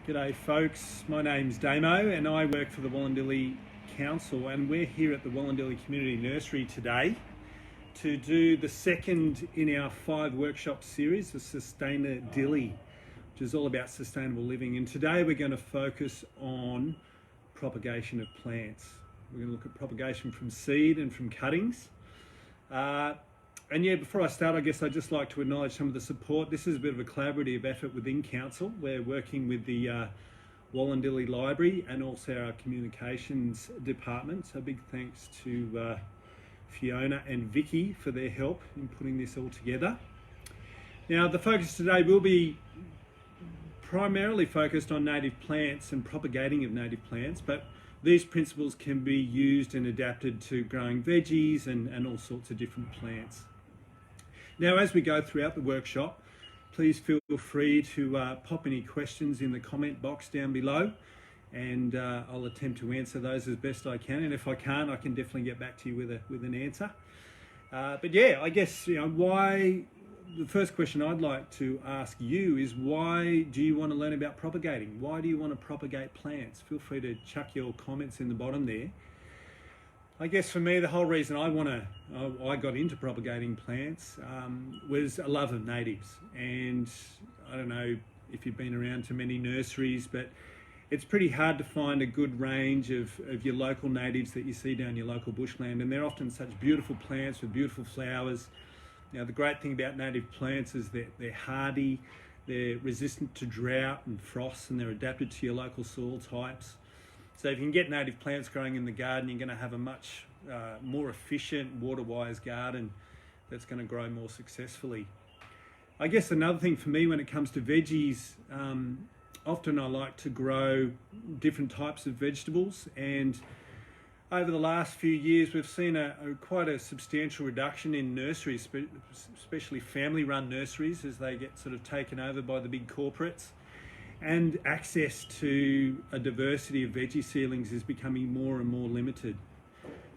G'day folks, my name's Damo and I work for the Wollondilly Council, and we're here at the Wollondilly Community Nursery today to do the second in our 5 workshop series, the SustainaDilly, which is all about sustainable living. And today we're going to focus on propagation of plants. We're going to look at propagation from seed and from cuttings. And yeah, before I start, I guess I'd just like to acknowledge some of the support. This is a bit of a collaborative effort within Council. We're working with the Wollondilly Library and also our communications department. So big thanks to Fiona and Vicky for their help in putting this all together. Now, the focus today will be primarily focused on native plants and propagating of native plants, but these principles can be used and adapted to growing veggies and all sorts of different plants. Now, as we go throughout the workshop, please feel free to pop any questions in the comment box down below, and I'll attempt to answer those as best I can. And if I can't, I can definitely get back to you with an answer. But yeah, I guess, why, the first question I'd like to ask you is, why do you want to learn about propagating? Why do you want to propagate plants? Feel free to chuck your comments in the bottom there. I guess for me, the whole reason I got into propagating plants was a love of natives. And I don't know if you've been around to many nurseries, but it's pretty hard to find a good range of your local natives that you see down your local bushland. And they're often such beautiful plants with beautiful flowers. Now, the great thing about native plants is that they're hardy, they're resistant to drought and frost, and they're adapted to your local soil types. So if you can get native plants growing in the garden, you're going to have a much more efficient, water-wise garden that's going to grow more successfully. I guess another thing for me when it comes to veggies, often I like to grow different types of vegetables, and over the last few years we've seen quite a substantial reduction in nurseries, especially family-run nurseries, as they get sort of taken over by the big corporates. And access to a diversity of veggie seedlings is becoming more and more limited.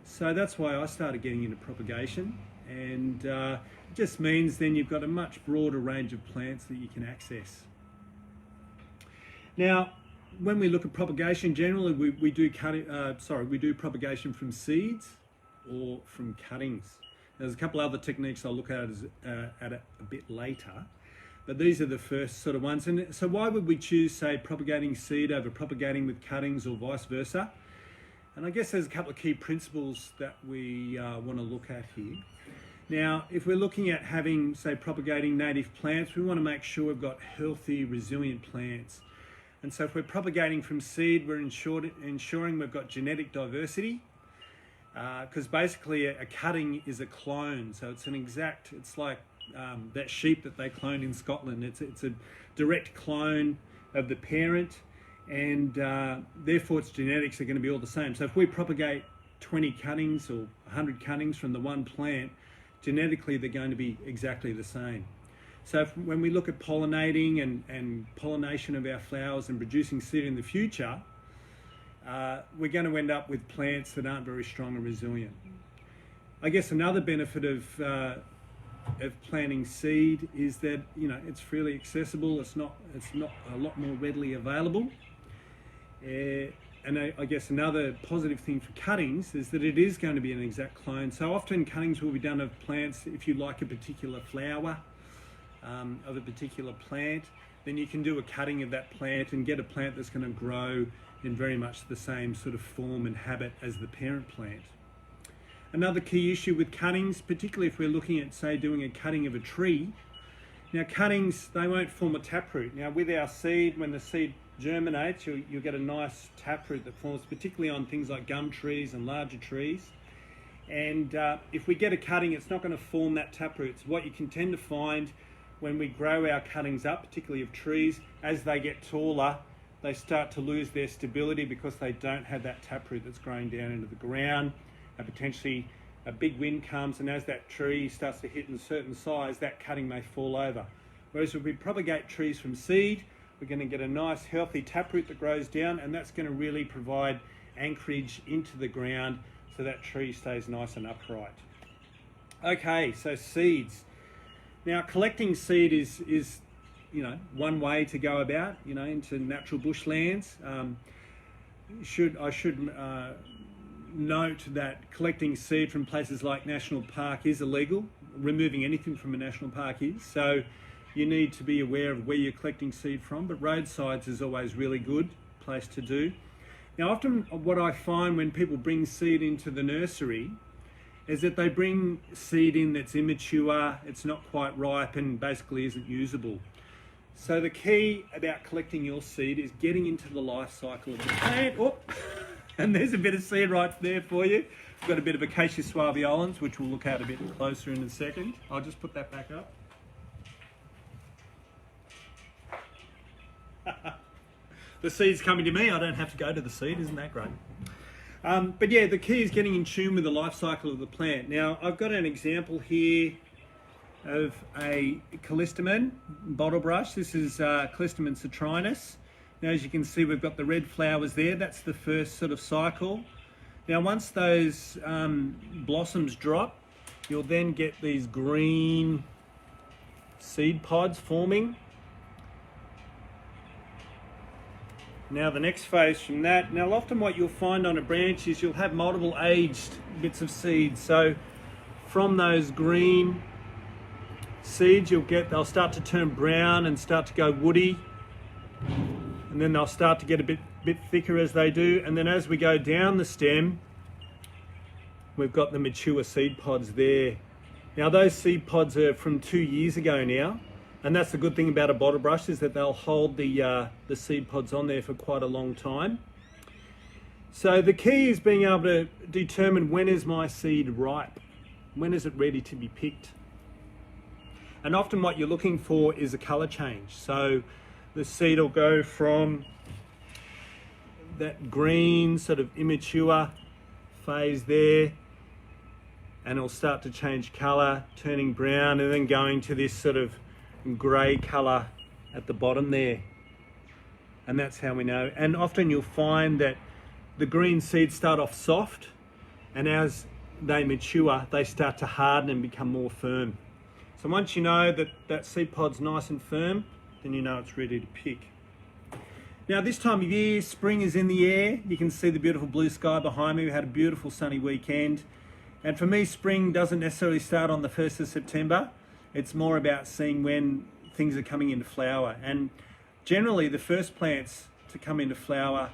So that's why I started getting into propagation, and it just means then you've got a much broader range of plants that you can access. Now, when we look at propagation, generally we do propagation from seeds or from cuttings. There's a couple other techniques I'll look at a bit later. But these are the first sort of ones. And so why would we choose, say, propagating seed over propagating with cuttings or vice versa? And I guess there's a couple of key principles that we want to look at here. Now, if we're looking at having, say, propagating native plants, we want to make sure we've got healthy, resilient plants. And so if we're propagating from seed, we're ensuring we've got genetic diversity, because basically a cutting is a clone. So it's like that sheep that they cloned in Scotland. It's a direct clone of the parent, and therefore its genetics are going to be all the same. So if we propagate 20 cuttings or 100 cuttings from the one plant, genetically they're going to be exactly the same. So when we look at pollinating and pollination of our flowers and producing seed in the future, we're going to end up with plants that aren't very strong and resilient. I guess another benefit of planting seed is that it's freely accessible. It's not a lot more readily available. And I guess another positive thing for cuttings is that it is going to be an exact clone. So often cuttings will be done of plants. If you like a particular flower of a particular plant, then you can do a cutting of that plant and get a plant that's going to grow in very much the same sort of form and habit as the parent plant. Another key issue with cuttings, particularly if we're looking at, say, doing a cutting of a tree. Now, cuttings, they won't form a taproot. Now, with our seed, when the seed germinates, you'll get a nice taproot that forms, particularly on things like gum trees and larger trees. And if we get a cutting, it's not going to form that taproot. So what you can tend to find when we grow our cuttings up, particularly of trees, as they get taller, they start to lose their stability because they don't have that taproot that's growing down into the ground. And potentially a big wind comes, and as that tree starts to hit a certain size, that cutting may fall over. Whereas if we propagate trees from seed, we're going to get a nice healthy taproot that grows down, and that's going to really provide anchorage into the ground so that tree stays nice and upright. Okay, so seeds. Now, collecting seed is one way to go about, into natural bushlands. I should note that collecting seed from places like National Park is illegal. Removing anything from a national park is. So you need to be aware of where you're collecting seed from, but roadsides is always really good place to do. Now, often what I find when people bring seed into the nursery is that they bring seed in that's immature, it's not quite ripe, and basically isn't usable. So the key about collecting your seed is getting into the life cycle of the plant. Oh, and there's a bit of seed right there for you. We've got a bit of Acacia suaveolens, which we'll look at a bit closer in a second. I'll just put that back up. The seed's coming to me, I don't have to go to the seed, isn't that great? But yeah, the key is getting in tune with the life cycle of the plant. Now, I've got an example here of a callistemon bottle brush. This is callistemon citrinus. Now, as you can see, we've got the red flowers there. That's the first sort of cycle. Now, once those blossoms drop, you'll then get these green seed pods forming. Now the next phase from that, now often what you'll find on a branch is you'll have multiple aged bits of seeds. So from those green seeds they'll start to turn brown and start to go woody. And then they'll start to get a bit thicker as they do. And then as we go down the stem, we've got the mature seed pods there. Now those seed pods are from 2 years ago now. And that's the good thing about a bottle brush, is that they'll hold the seed pods on there for quite a long time. So the key is being able to determine when is my seed ripe, when is it ready to be picked. And often what you're looking for is a colour change. So the seed will go from that green sort of immature phase there, and it'll start to change colour, turning brown, and then going to this sort of grey colour at the bottom there. And that's how we know. And often you'll find that the green seeds start off soft, and as they mature they start to harden and become more firm. So once you know that that seed pod's nice and firm, then you know it's ready to pick. Now this time of year, spring is in the air. You can see the beautiful blue sky behind me. We had a beautiful sunny weekend. And for me, spring doesn't necessarily start on the 1st of September. It's more about seeing when things are coming into flower. And generally the first plants to come into flower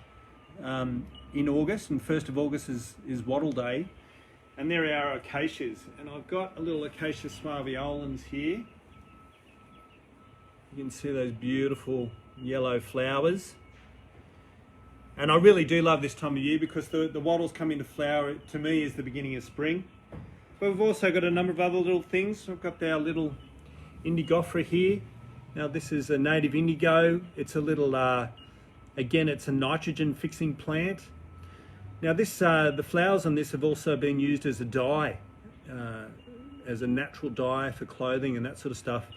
in August, and 1st of August is Wollondilly. And there are our acacias. And I've got a little Acacia suaveolens here. You can see those beautiful yellow flowers. And I really do love this time of year because the wattles come into flower, to me, is the beginning of spring. But we've also got a number of other little things. We've got our little indigofera here. Now this is a native indigo. It's a little, again, it's a nitrogen fixing plant. Now this, the flowers on this have also been used as a dye, as a natural dye for clothing and that sort of stuff.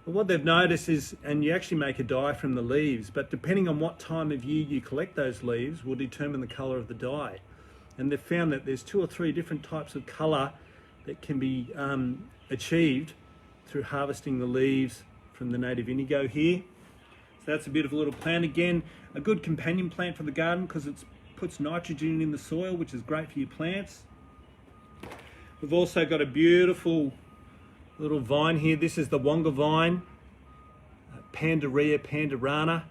But what they've noticed is, and you actually make a dye from the leaves, but depending on what time of year you collect those leaves will determine the colour of the dye. And they've found that there's 2 or 3 different types of colour that can be achieved through harvesting the leaves from the native indigo here. So that's a beautiful little plant. Again, a good companion plant for the garden because it puts nitrogen in the soil, which is great for your plants. We've also got a beautiful little vine here. This is the wonga vine, Pandaria pandarana.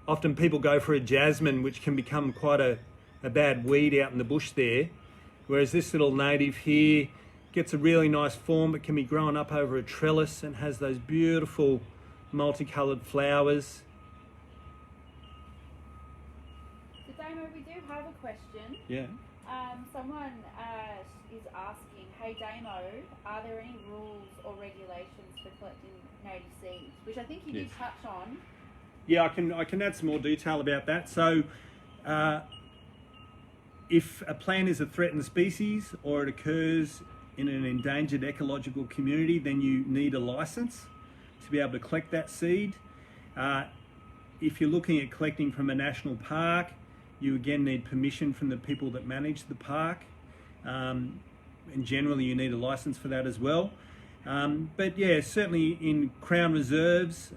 Often people go for a jasmine, which can become quite a bad weed out in the bush there. Whereas this little native here gets a really nice form. It can be grown up over a trellis and has those beautiful multicoloured flowers. So Damo, we do have a question. Yeah. Someone is asking, hey Damo, are there any rules or regulations for collecting native seeds? Which I think you did touch on. Yeah, I can add some more detail about that. So if a plant is a threatened species or it occurs in an endangered ecological community, then you need a license to be able to collect that seed. If you're looking at collecting from a national park, you again need permission from the people that manage the park. And generally you need a license for that as well. But yeah, certainly in Crown reserves,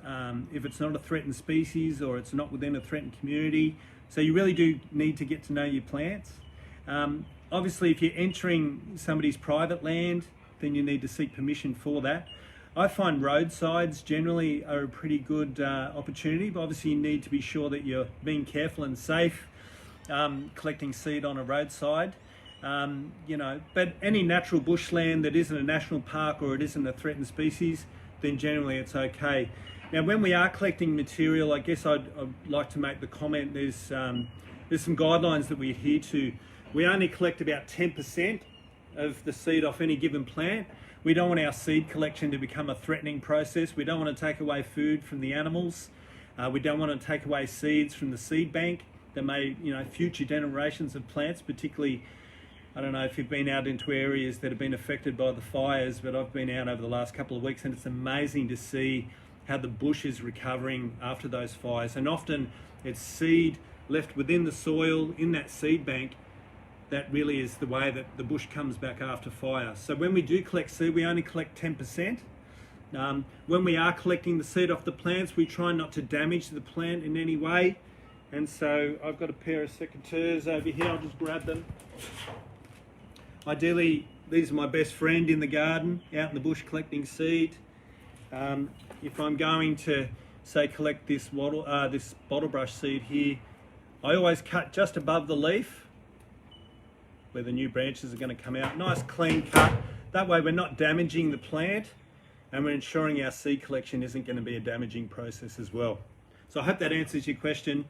if it's not a threatened species or it's not within a threatened community. So you really do need to get to know your plants. Obviously, if you're entering somebody's private land, then you need to seek permission for that. I find roadsides generally are a pretty good opportunity, but obviously you need to be sure that you're being careful and safe collecting seed on a roadside. But any natural bushland that isn't a national park or it isn't a threatened species, then generally it's okay. Now, when we are collecting material, I guess I'd like to make the comment, there's some guidelines that we adhere to. We only collect about 10% of the seed off any given plant. We don't want our seed collection to become a threatening process. We don't want to take away food from the animals. We don't want to take away seeds from the seed bank that may, future generations of plants, particularly, I don't know if you've been out into areas that have been affected by the fires, but I've been out over the last couple of weeks and it's amazing to see how the bush is recovering after those fires. And often it's seed left within the soil in that seed bank that really is the way that the bush comes back after fire. So when we do collect seed, we only collect 10%. When we are collecting the seed off the plants, we try not to damage the plant in any way. And so I've got a pair of secateurs over here, I'll just grab them. Ideally, these are my best friend in the garden, out in the bush collecting seed. If I'm going to, say, collect this bottlebrush seed here, I always cut just above the leaf where the new branches are going to come out. Nice clean cut. That way we're not damaging the plant and we're ensuring our seed collection isn't going to be a damaging process as well. So I hope that answers your question.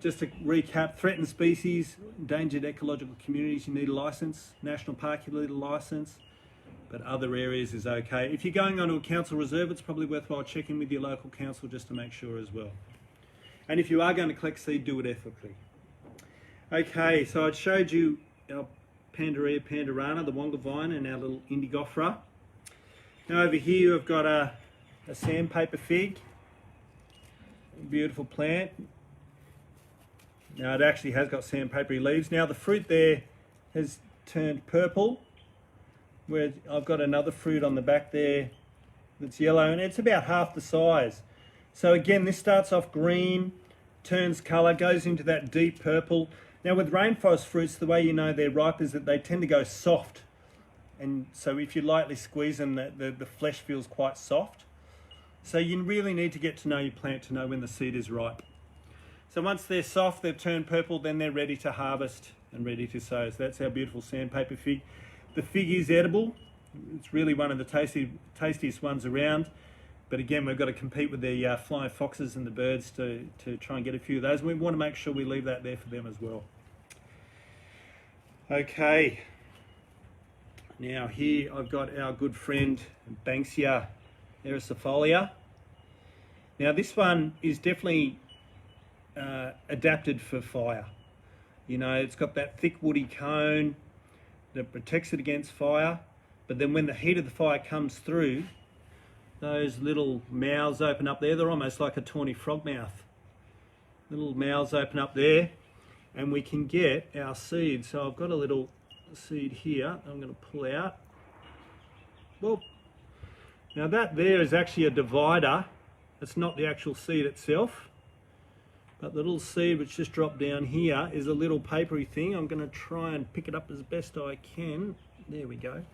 Just to recap, threatened species, endangered ecological communities, you need a licence. National park, you need a licence. But other areas is okay. If you're going onto a council reserve, it's probably worthwhile checking with your local council just to make sure as well. And if you are going to collect seed, do it ethically. Okay, so I showed you our Pandaria pandarana, the wonga vine, and our little indigofera. Now over here I've got a sandpaper fig, a beautiful plant. Now it actually has got sandpapery leaves. Now the fruit there has turned purple, where I've got another fruit on the back there that's yellow, and it's about half the size. So again, this starts off green, turns colour, goes into that deep purple. Now with rainforest fruits, the way you know they're ripe is that they tend to go soft. And so if you lightly squeeze them, the flesh feels quite soft. So you really need to get to know your plant to know when the seed is ripe. So once they're soft, they've turned purple, then they're ready to harvest and ready to sow. So that's our beautiful sandpaper fig. The fig is edible. It's really one of the tastiest ones around. But again, we've got to compete with the flying foxes and the birds to try and get a few of those. And we want to make sure we leave that there for them as well. Okay. Now here I've got our good friend Banksia ericifolia. Now this one is definitely adapted for fire. It's got that thick woody cone that protects it against fire. But then when the heat of the fire comes through, those little mouths open up there. They're almost like a tawny frog mouth. Little mouths open up there and we can get our seed. So I've got a little seed here I'm going to pull out. Well, now that there is actually a divider. It's not the actual seed itself. But the little seed which just dropped down here is a little papery thing. I'm going to try and pick it up as best I can. There we go.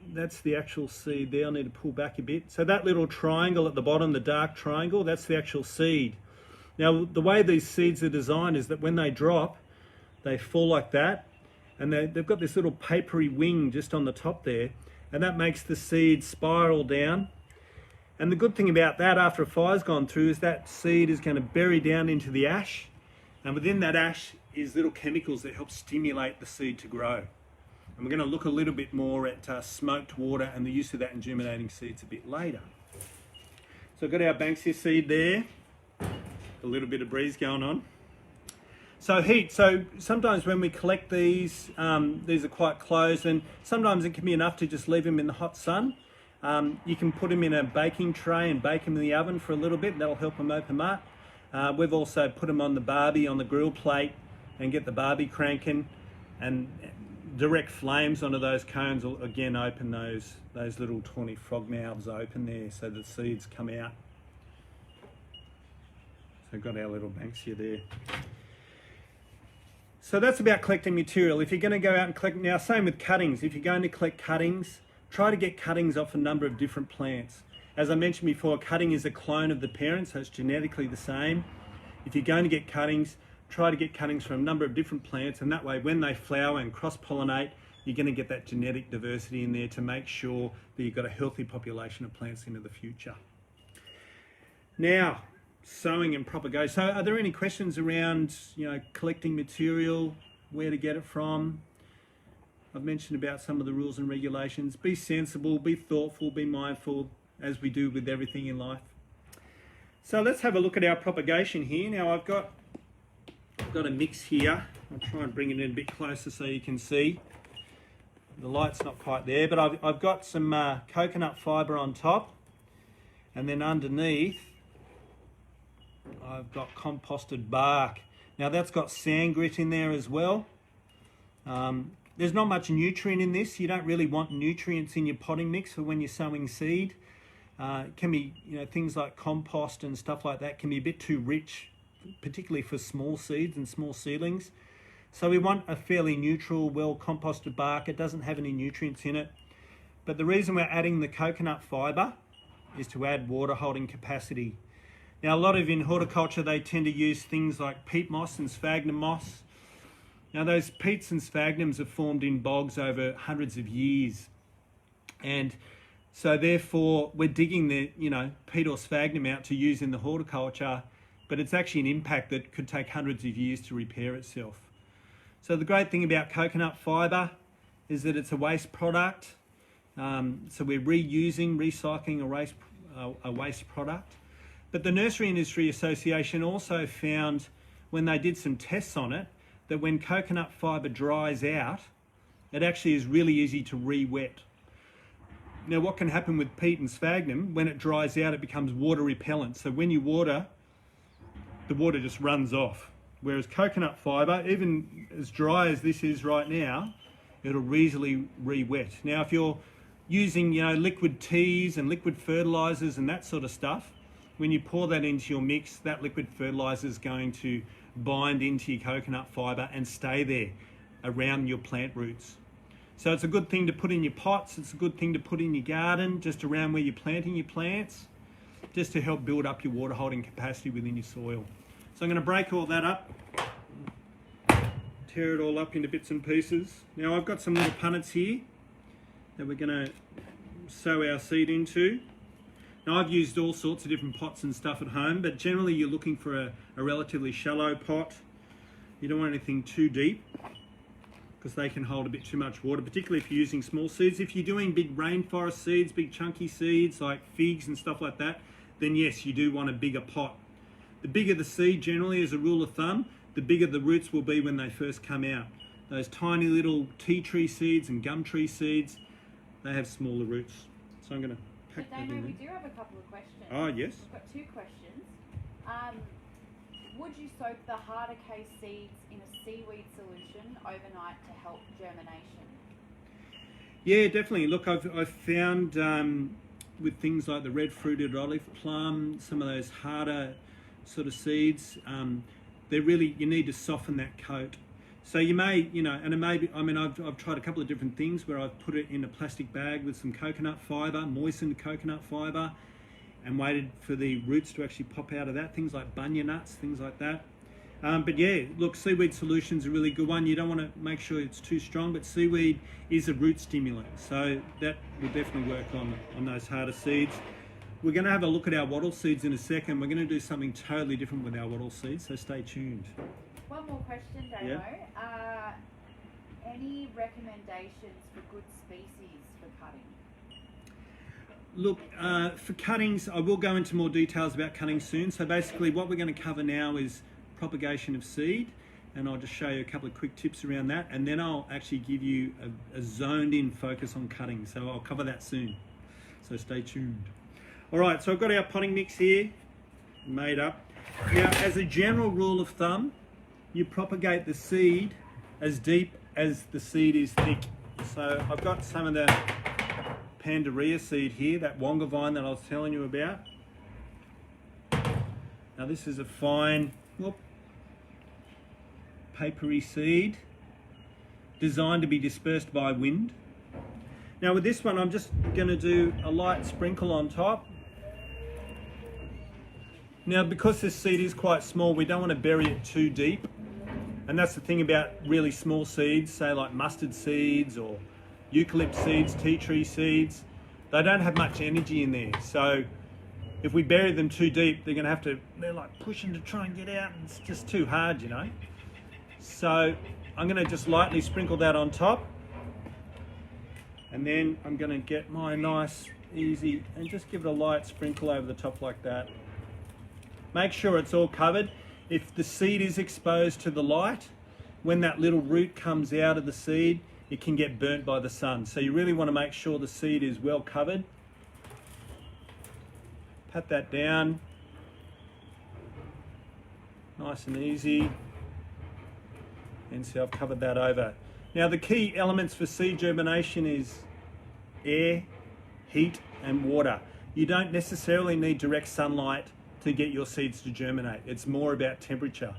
That's the actual seed there. I need to pull back a bit. So that little triangle at the bottom, the dark triangle, that's the actual seed. Now, the way these seeds are designed is that when they drop, they fall like that. And they've got this little papery wing just on the top there. And that makes the seed spiral down. And the good thing about that, after a fire's gone through, is that seed is going to bury down into the ash. And within that ash is little chemicals that help stimulate the seed to grow. And we're going to look a little bit more at smoked water and the use of that in germinating seeds a bit later. So I've got our Banksia seed there. A little bit of breeze going on. So heat. So sometimes when we collect these are quite closed, and sometimes it can be enough to just leave them in the hot sun. You can put them in a baking tray and bake them in the oven for a little bit. That'll help them open up. We've also put them on the barbie, on the grill plate, and get the barbie cranking. And direct flames onto those cones will again open those little tawny frog mouths open there, so the seeds come out. So we've got our little Banksia there. So that's about collecting material. If you're going to go out and collect, now same with cuttings, if you're going to collect cuttings, try to get cuttings off a number of different plants. As I mentioned before, cutting is a clone of the parent, so it's genetically the same. If you're going to get cuttings, try to get cuttings from a number of different plants, and that way when they flower and cross-pollinate, you're going to get that genetic diversity in there to make sure that you've got a healthy population of plants into the future. Now, sowing and propagation. So are there any questions around, collecting material, where to get it from? I've mentioned about some of the rules and regulations. Be sensible, be thoughtful, be mindful, as we do with everything in life. So let's have a look at our propagation here. Now I've got a mix here. I'll try and bring it in a bit closer so you can see. The light's not quite there, but I've got some coconut fibre on top, and then underneath I've got composted bark. Now that's got sand grit in there as well. There's not much nutrient in this. You don't really want nutrients in your potting mix for when you're sowing seed. It can be, things like compost and stuff like that can be a bit too rich, particularly for small seeds and small seedlings. So we want a fairly neutral, well composted bark. It doesn't have any nutrients in it. But the reason we're adding the coconut fibre is to add water holding capacity. Now a lot of in horticulture, they tend to use things like peat moss and sphagnum moss. Now those peats and sphagnums are formed in bogs over hundreds of years. And so therefore we're digging the, peat or sphagnum out to use in the horticulture, but it's actually an impact that could take hundreds of years to repair itself. So the great thing about coconut fibre is that it's a waste product. So we're reusing, recycling a waste product. But the Nursery Industry Association also found, when they did some tests on it, that when coconut fibre dries out, it actually is really easy to re-wet. Now what can happen with peat and sphagnum, when it dries out, it becomes water repellent. So when you water, the water just runs off. Whereas coconut fibre, even as dry as this is right now, it'll easily re-wet. Now if you're using liquid teas and liquid fertilisers and that sort of stuff, when you pour that into your mix, that liquid fertiliser is going to bind into your coconut fibre and stay there around your plant roots. So it's a good thing to put in your pots, it's a good thing to put in your garden, just around where you're planting your plants, just to help build up your water holding capacity within your soil. So I'm going to break all that up, tear it all up into bits and pieces. Now I've got some little punnets here that we're going to sow our seed into. Now I've used all sorts of different pots and stuff at home, but generally you're looking for a relatively shallow pot. You don't want anything too deep because they can hold a bit too much water, particularly if you're using small seeds. If you're doing big rainforest seeds, big chunky seeds like figs and stuff like that, then yes, you do want a bigger pot. The bigger the seed, generally as a rule of thumb, the bigger the roots will be when they first come out. Those tiny little tea tree seeds and gum tree seeds, they have smaller roots. So I'm going to pack that in. We do have a couple of questions. Oh, yes. We've got two questions. Would you soak the harder case seeds in a seaweed solution overnight to help germination? Yeah, definitely. Look, I've found with things like the red-fruited olive plum, some of those harder sort of seeds, they're really, you need to soften that coat. So you may, and it may be, I've tried a couple of different things where I've put it in a plastic bag with some coconut fibre, moistened coconut fibre, and waited for the roots to actually pop out of that, things like bunya nuts, things like that. But yeah, look, seaweed solution's a really good one. You don't want to make sure it's too strong, but seaweed is a root stimulant, so that will definitely work on those harder seeds. We're going to have a look at our wattle seeds in a second. We're going to do something totally different with our wattle seeds, so stay tuned. One more question, Damo. Yeah. Any recommendations for good species for cutting? Look, for cuttings, I will go into more details about cutting soon. So basically what we're going to cover now is propagation of seed, and I'll just show you a couple of quick tips around that, and then I'll actually give you a zoned in focus on cutting. So I'll cover that soon. So stay tuned. All right, so I've got our potting mix here made up. Now, as a general rule of thumb, you propagate the seed as deep as the seed is thick. So I've got some of the Pandaria seed here, that wonga vine that I was telling you about. Now this is a fine, papery seed designed to be dispersed by wind. Now with this one, I'm just going to do a light sprinkle on top. Now because this seed is quite small, we don't want to bury it too deep. And that's the thing about really small seeds, say like mustard seeds or eucalypt seeds, tea tree seeds. They don't have much energy in there. So if we bury them too deep, they're going to have to, they're like pushing to try and get out, and it's just too hard, you know. So I'm going to just lightly sprinkle that on top. And then I'm going to get my nice, easy, and just give it a light sprinkle over the top like that. Make sure it's all covered. If the seed is exposed to the light, when that little root comes out of the seed, it can get burnt by the sun. So you really want to make sure the seed is well covered. Pat that down. Nice and easy. And so I've covered that over. Now the key elements for seed germination is air, heat and water. You don't necessarily need direct sunlight to get your seeds to germinate. It's more about temperature.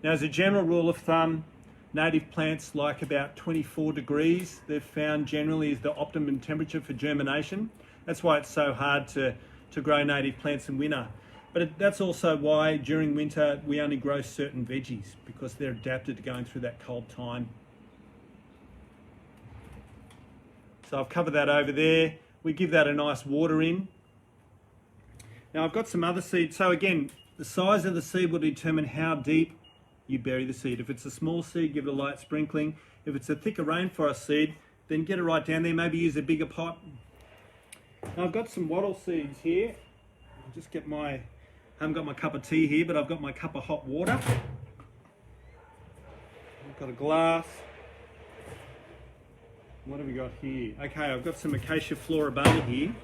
Now as a general rule of thumb, native plants like about 24 degrees, they've found generally is the optimum temperature for germination. That's why it's so hard to grow native plants in winter. But that's also why during winter we only grow certain veggies, because they're adapted to going through that cold time. So I've covered that over there. We give that a nice water in. Now I've got some other seeds. So again, the size of the seed will determine how deep you bury the seed. If it's a small seed, give it a light sprinkling. If it's a thicker rainforest seed, then get it right down there. Maybe use a bigger pot. Now I've got some wattle seeds here. I'll just get my, I haven't got my cup of tea here, but I've got my cup of hot water. I've got a glass. What have we got here? Okay, I've got some Acacia floribunda here.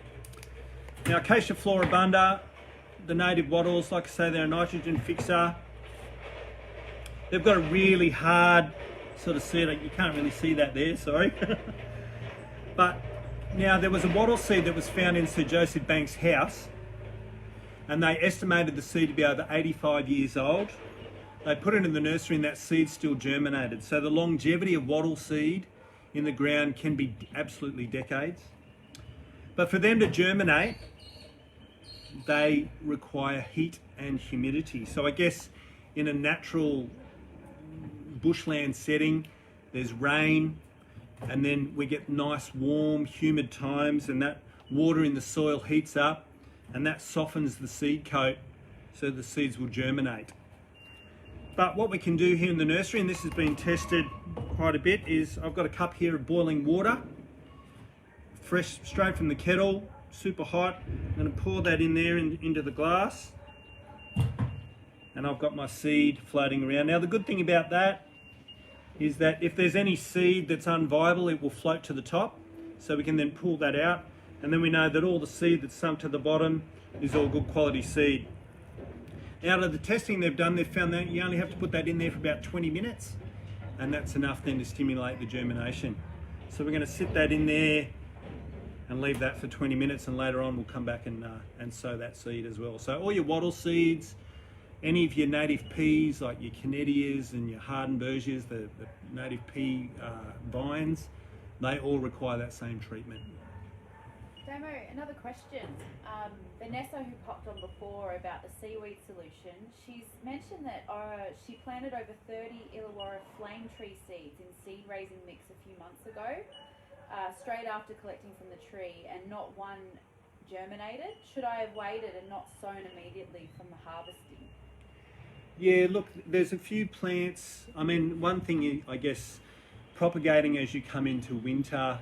Now Acacia floribunda, the native wattles, like I say, they're a nitrogen fixer. They've got a really hard sort of seed. You can't really see that there, sorry. But now there was a wattle seed that was found in Sir Joseph Banks' house, and they estimated the seed to be over 85 years old. They put it in the nursery and that seed still germinated. So the longevity of wattle seed in the ground can be absolutely decades. But for them to germinate, they require heat and humidity. So I guess in a natural bushland setting, there's rain, and then we get nice warm humid times, and that water in the soil heats up and that softens the seed coat so the seeds will germinate. But what we can do here in the nursery, and this has been tested quite a bit, is I've got a cup here of boiling water, fresh straight from the kettle, super hot. I'm going to pour that in there into the glass, and I've got my seed floating around. Now the good thing about that is that if there's any seed that's unviable, it will float to the top, so we can then pull that out, and then we know that all the seed that's sunk to the bottom is all good quality seed. Out of the testing they've done, they've found that you only have to put that in there for about 20 minutes, and that's enough then to stimulate the germination. So we're going to sit that in there and leave that for 20 minutes, and later on we'll come back and sow that seed as well. So all your wattle seeds, any of your native peas like your Canedias and your Hardenbergias, the native pea vines, they all require that same treatment. Damo, another question. Vanessa, who popped on before about the seaweed solution, she's mentioned that she planted over 30 Illawarra flame tree seeds in seed raising mix a few months ago, straight after collecting from the tree, and not one germinated. Should I have waited and not sown immediately from the harvesting? Yeah, look, there's a few plants. I mean, one thing, I guess, propagating as you come into winter,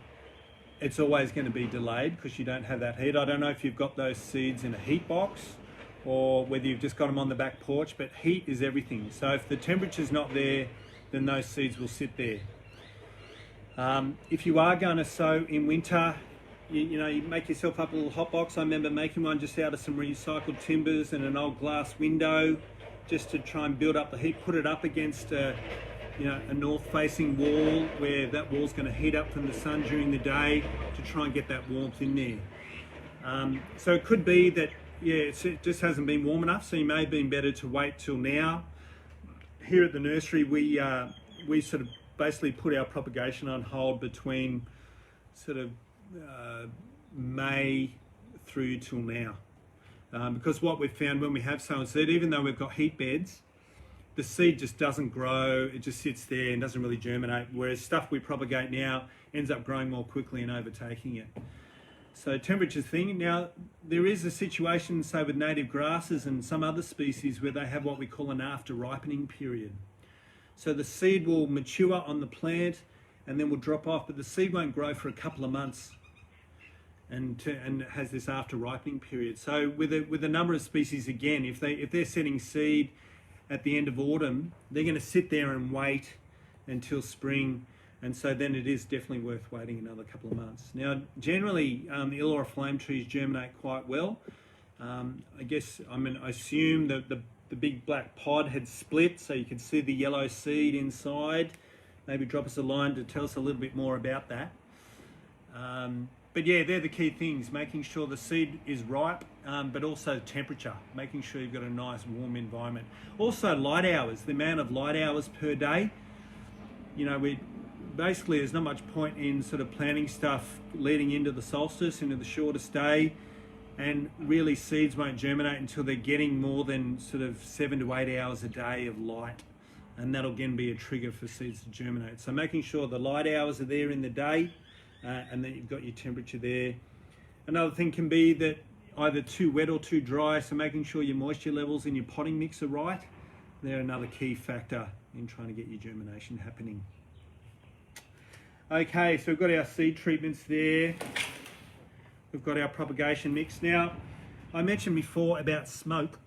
it's always going to be delayed because you don't have that heat. I don't know if you've got those seeds in a heat box or whether you've just got them on the back porch, but heat is everything. So if the temperature's not there, then those seeds will sit there. If you are going to sow in winter, you make yourself up a little hot box. I remember making one just out of some recycled timbers and an old glass window, just to try and build up the heat, put it up against a a north-facing wall where that wall's going to heat up from the sun during the day to try and get that warmth in there. So it could be that, it just hasn't been warm enough, so you may have been better to wait till now. Here at the nursery, we sort of basically put our propagation on hold between sort of May through till now. Because what we've found when we have sown seed, even though we've got heat beds, the seed just doesn't grow, it just sits there and doesn't really germinate, whereas stuff we propagate now ends up growing more quickly and overtaking it. So temperature's thing. Now, there is a situation, say, with native grasses and some other species where they have what we call an after ripening period. So the seed will mature on the plant and then will drop off, but the seed won't grow for a couple of months and it has this after ripening period. So with a number of species, again, if they're setting seed at the end of autumn, they're going to sit there and wait until spring, and so then it is definitely worth waiting another couple of months. Now, generally, the Illawarra flame trees germinate quite well. I assume that the big black pod had split, so you can see the yellow seed inside. Maybe drop us a line to tell us a little bit more about that. But yeah, they're the key things, making sure the seed is ripe, but also temperature, making sure you've got a nice warm environment. Also light hours, the amount of light hours per day. Basically there's not much point in sort of planting stuff leading into the solstice, into the shortest day, and really seeds won't germinate until they're getting more than sort of 7 to 8 hours a day of light. And that'll again be a trigger for seeds to germinate. So making sure the light hours are there in the day, and then you've got your temperature there. Another thing can be that either too wet or too dry, so making sure your moisture levels in your potting mix are right. They're another key factor in trying to get your germination happening. Okay, so we've got our seed treatments there. We've got our propagation mix. Now, I mentioned before about smoke,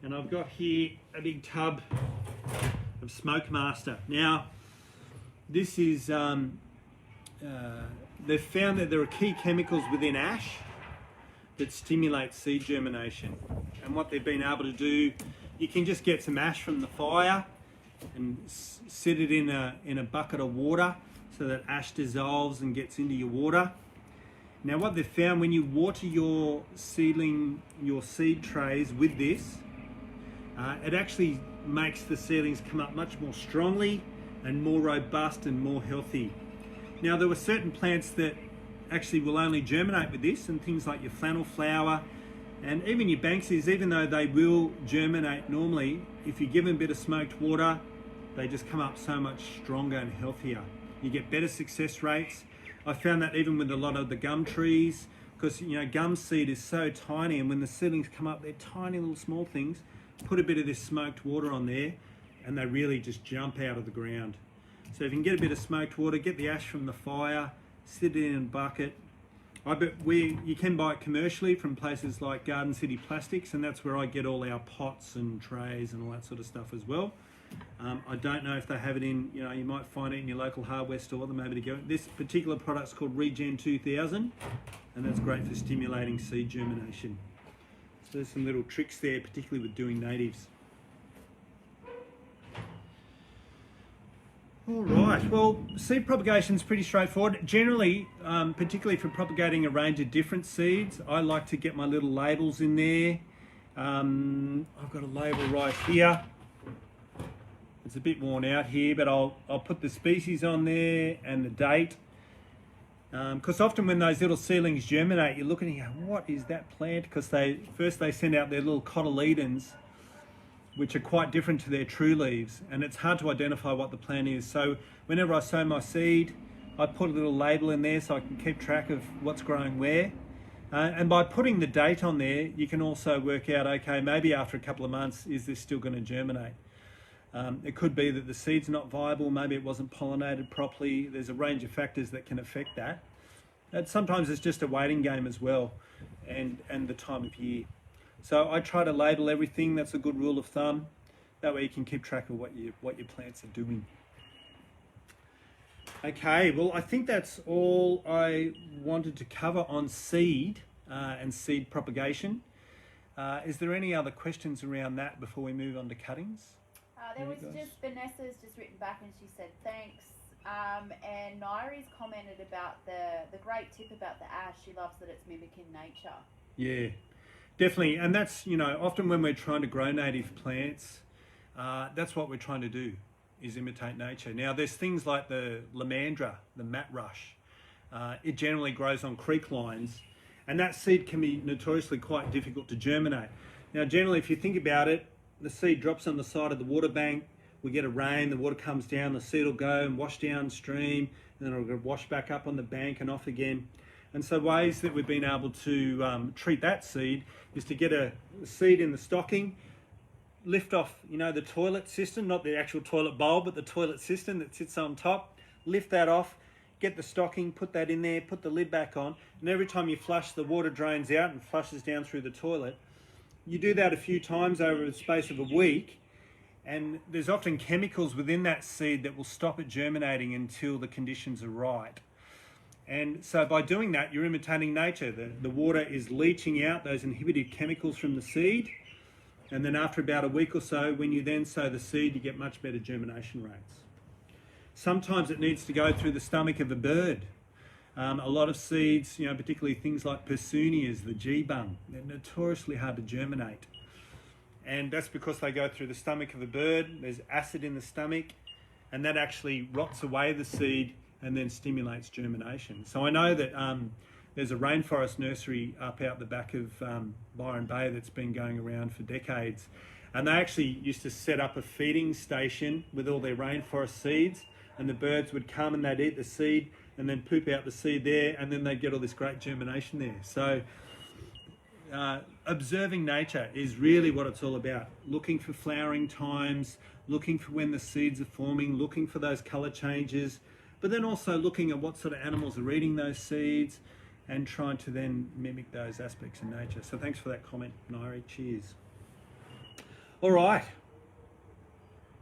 and I've got here a big tub of Smoke Master. Now, this is they've found that there are key chemicals within ash that stimulate seed germination. And what they've been able to do, you can just get some ash from the fire and sit it in a bucket of water so that ash dissolves and gets into your water. Now what they've found, when you water your seed trays with this, it actually makes the seedlings come up much more strongly and more robust and more healthy. Now there were certain plants that actually will only germinate with this, and things like your flannel flower and even your Banksias, even though they will germinate normally, if you give them a bit of smoked water, they just come up so much stronger and healthier. You get better success rates. I found that even with a lot of the gum trees, because gum seed is so tiny, and when the seedlings come up, they're tiny little small things. Put a bit of this smoked water on there and they really just jump out of the ground. So if you can get a bit of smoked water, get the ash from the fire, sit it in a bucket. You can buy it commercially from places like Garden City Plastics, and that's where I get all our pots and trays and all that sort of stuff as well. I don't know if they have it in, you might find it in your local hardware store, then maybe to go. This particular product's called Regen 2000, and that's great for stimulating seed germination. So there's some little tricks there, particularly with doing natives. All right, well, seed propagation is pretty straightforward. Generally, particularly for propagating a range of different seeds, I like to get my little labels in there. I've got a label right here. It's a bit worn out here, but I'll put the species on there and the date. Because often when those little seedlings germinate, you're looking and you go, what is that plant? Because they send out their little cotyledons, which are quite different to their true leaves, and it's hard to identify what the plant is. So whenever I sow my seed, I put a little label in there so I can keep track of what's growing where. And by putting the date on there, you can also work out, okay, maybe after a couple of months, is this still going to germinate? It could be that the seed's not viable, maybe it wasn't pollinated properly. There's a range of factors that can affect that. And sometimes it's just a waiting game as well, and the time of year. So I try to label everything. That's a good rule of thumb. That way you can keep track of what your plants are doing. Okay, well, I think that's all I wanted to cover on seed and seed propagation. Is there any other questions around that before we move on to cuttings? There was just, Vanessa's just written back and she said thanks. And Nairi's commented about the great tip about the ash. She loves that it's mimicking nature. Yeah, definitely. And that's, often when we're trying to grow native plants, that's what we're trying to do, is imitate nature. Now, there's things like the lamandra, the mat rush. It generally grows on creek lines, and that seed can be notoriously quite difficult to germinate. Now, generally, if you think about it, the seed drops on the side of the water bank, we get a rain, the water comes down, the seed will go and wash downstream, and then it'll wash back up on the bank and off again. And so ways that we've been able to treat that seed is to get a seed in the stocking, lift off, the toilet cistern, not the actual toilet bowl, but the toilet cistern that sits on top, lift that off, get the stocking, put that in there, put the lid back on, and every time you flush, the water drains out and flushes down through the toilet. You do that a few times over the space of a week, and there's often chemicals within that seed that will stop it germinating until the conditions are right. And so by doing that, you're imitating nature. The water is leaching out those inhibitive chemicals from the seed, and then after about a week or so, when you then sow the seed, you get much better germination rates. Sometimes it needs to go through the stomach of a bird. A lot of seeds, particularly things like persunias, the G-bung, they're notoriously hard to germinate. And that's because they go through the stomach of a bird, there's acid in the stomach, and that actually rots away the seed and then stimulates germination. So I know that there's a rainforest nursery up out the back of Byron Bay that's been going around for decades. And they actually used to set up a feeding station with all their rainforest seeds, and the birds would come and they'd eat the seed and then poop out the seed there, and then they'd get all this great germination there. So observing nature is really what it's all about. Looking for flowering times, looking for when the seeds are forming, looking for those colour changes, but then also looking at what sort of animals are eating those seeds and trying to then mimic those aspects in nature. So thanks for that comment, Nairi. Cheers. All right.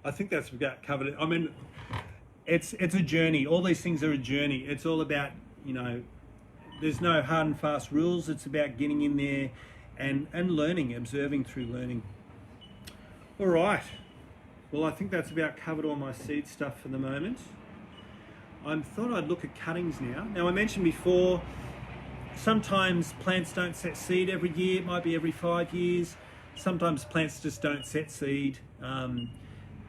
I think that's about covered it. I mean, it's a journey. All these things are a journey. It's all about, there's no hard and fast rules. It's about getting in there and learning, observing through learning. All right. Well, I think that's about covered all my seed stuff for the moment. I thought I'd look at cuttings now. Now, I mentioned before, sometimes plants don't set seed every year. It might be every 5 years. Sometimes plants just don't set seed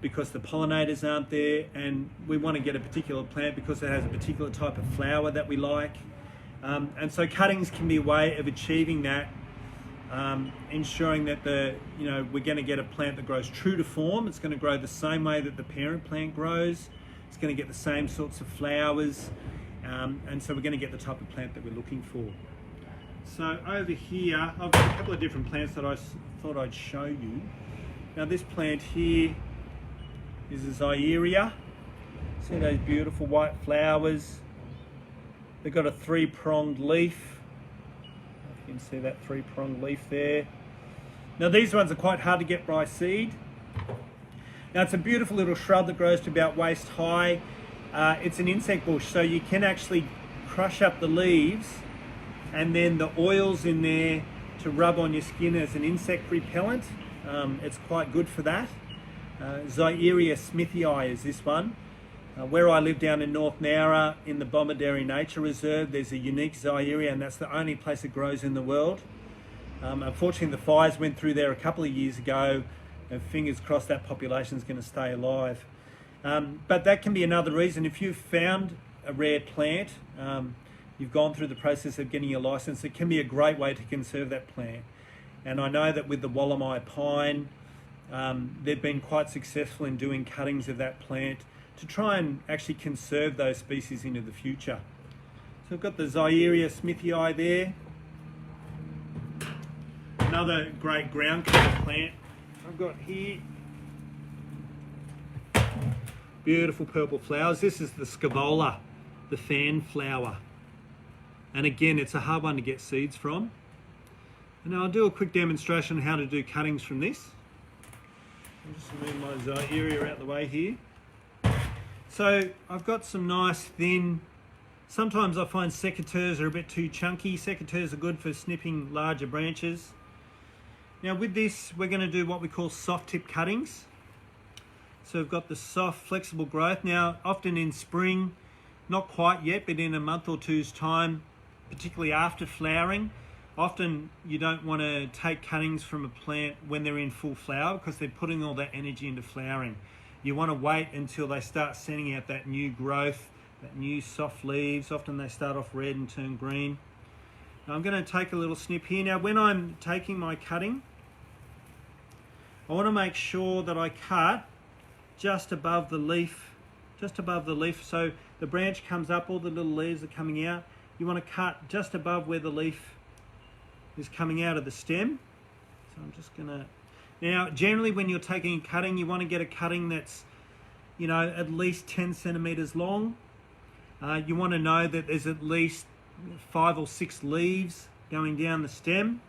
because the pollinators aren't there, and we want to get a particular plant because it has a particular type of flower that we like. And so cuttings can be a way of achieving that, ensuring that we're going to get a plant that grows true to form. It's going to grow the same way that the parent plant grows. It's going to get the same sorts of flowers, and so we're going to get the type of plant that we're looking for. So over here, I've got a couple of different plants that I thought I'd show you. Now this plant here is a Xieria. See those beautiful white flowers? They've got a 3-pronged leaf. You can see that 3-pronged leaf there. Now these ones are quite hard to get by seed. Now it's a beautiful little shrub that grows to about waist high. It's an insect bush, so you can actually crush up the leaves and then the oils in there to rub on your skin as an insect repellent. It's quite good for that. Xieria smithii is this one. Where I live down in North Nowra in the Wollondilly Nature Reserve, there's a unique Xieria, and that's the only place it grows in the world. Unfortunately, the fires went through there a couple of years ago, and fingers crossed that population is going to stay alive. But that can be another reason. If you've found a rare plant, you've gone through the process of getting your license, it can be a great way to conserve that plant. And I know that with the Wollomai pine, they've been quite successful in doing cuttings of that plant to try and actually conserve those species into the future. So I've got the Xieria smithii there. Another great ground cover plant I've got here. Beautiful purple flowers. This is the Scaevola, the fan flower. And again, it's a hard one to get seeds from. And I'll do a quick demonstration on how to do cuttings from this. I'll just move my Xieria out the way here. So I've got some nice thin, sometimes I find secateurs are a bit too chunky. Secateurs are good for snipping larger branches. Now with this, we're going to do what we call soft tip cuttings. So we've got the soft, flexible growth. Now, often in spring, not quite yet, but in a month or two's time, particularly after flowering, often you don't want to take cuttings from a plant when they're in full flower because they're putting all that energy into flowering. You want to wait until they start sending out that new growth, that new soft leaves. Often they start off red and turn green. Now I'm going to take a little snip here. Now when I'm taking my cutting, I want to make sure that I cut just above the leaf, so the branch comes up, all the little leaves are coming out. You want to cut just above where the leaf is coming out of the stem. So I'm just going to... Now, generally when you're taking a cutting, you want to get a cutting that's, you know, at least 10 centimetres long. You want to know that there's at least 5 or 6 leaves going down the stem,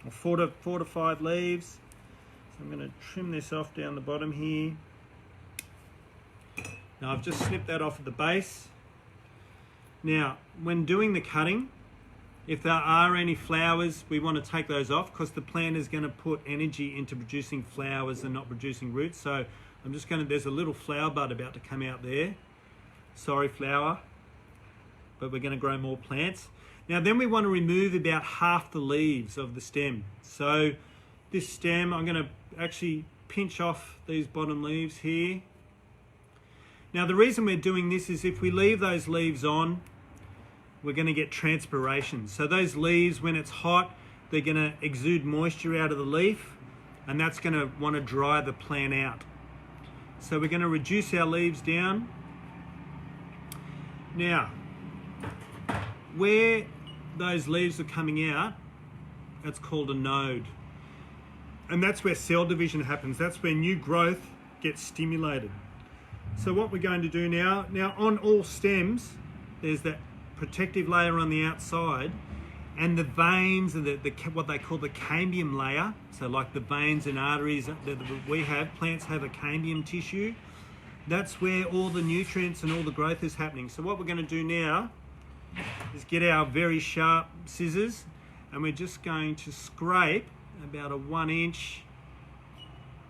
or 4 to 5 leaves. So I'm going to trim this off down the bottom here. Now I've just snipped that off at the base. Now, when doing the cutting, if there are any flowers, we want to take those off because the plant is going to put energy into producing flowers and not producing roots. So I'm just going to, there's a little flower bud about to come out there. Sorry, flower, but we're going to grow more plants. Now then we want to remove about half the leaves of the stem. So this stem, I'm going to actually pinch off these bottom leaves here. Now the reason we're doing this is if we leave those leaves on, we're going to get transpiration. So those leaves, when it's hot, they're going to exude moisture out of the leaf, and that's going to want to dry the plant out. So we're going to reduce our leaves down. Now, where those leaves are coming out, that's called a node. And that's where cell division happens. That's where new growth gets stimulated. So what we're going to do now on all stems, there's that protective layer on the outside, and the veins and what they call the cambium layer. So like the veins and arteries that we have, plants have a cambium tissue. That's where all the nutrients and all the growth is happening. So what we're going to do now is get our very sharp scissors, and we're just going to scrape about a 1-inch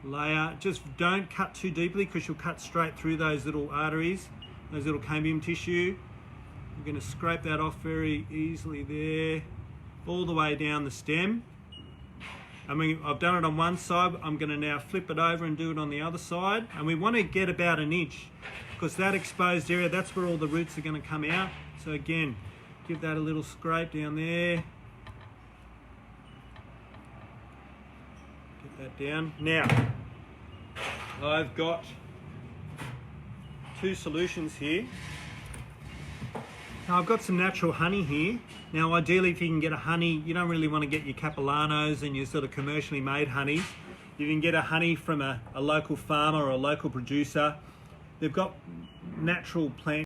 layer. Just don't cut too deeply because you'll cut straight through those little arteries, those little cambium tissue. We're going to scrape that off very easily there, all the way down the stem. I mean, I've done it on one side. I'm going to now flip it over and do it on the other side. And we want to get about 1 inch because that exposed area, that's where all the roots are going to come out. So again, give that a little scrape down there. Get that down. Now, I've got 2 solutions here. Now I've got some natural honey here. Now ideally if you can get a honey, you don't really want to get your capellanos and your sort of commercially made honeys. You can get a honey from a local farmer or a local producer. They've got natural plant